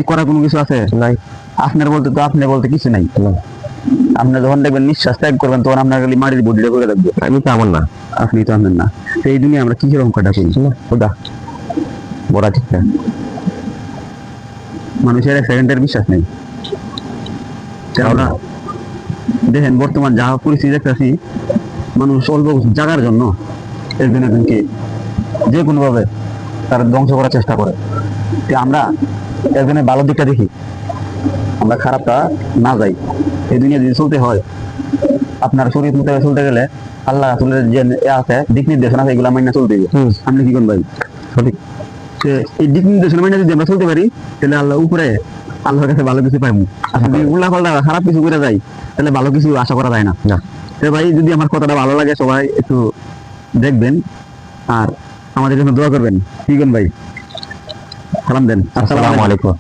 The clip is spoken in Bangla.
করা কোনো কিছু আছে নাই। আপনার বলতে তো আপনি বলতে কিছু নাই। আপনি যখন দেখবেন নিঃশ্বাস ত্যাগ করবেন তখন আপনার খালি মাটির বডিটা করে থাকবে। আমি তো আমার না, আপনি তো আনেন না। তো এই দুনিয়া আমরা কিসের অঙ্কটা করি? ওটা বড়া ঠিক না। মানুষের এক সেকেন্ডের বিশ্বাস নেই। আমরা দেখেন বর্তমান যা পরিস্থিতি দেখতেছি, মানুষ অল্প জাগার জন্য একজন একজনকে যে কোনো ভাবে তার ধ্বংস করার চেষ্টা করে। তো আমরা একজনের ভালো দিকটা দেখি, আমরা খারাপটা না যাই। এই দুনিয়া যদি চলতে হয়, আপনার শরীর মতো চলতে গেলে আল্লাহ রাসূলের যে আছে দিক নির্দেশনা আছে, এগুলো মাইনা চলতে হবে। আপনি কি করেন ভাই? সঠিক। এই দিক নির্দেশনা মাইনা যদি আমরা চলতে পারি, তাহলে আল্লাহ উপরে আল্লাহর কাছে ভালো কিছু পাইবো। আর যদি উল্টা পাল্টা খারাপ কিছু করে যায়, তাহলে ভালো কিছু আশা করা যায় না। তো ভাই, যদি আমার কথাটা ভালো লাগে সবাই একটু দেখবেন আর আমাদের জন্য দোয়া করবেন। কি করেন ভাই? সালাম দেন। আসসালামু আলাইকুম।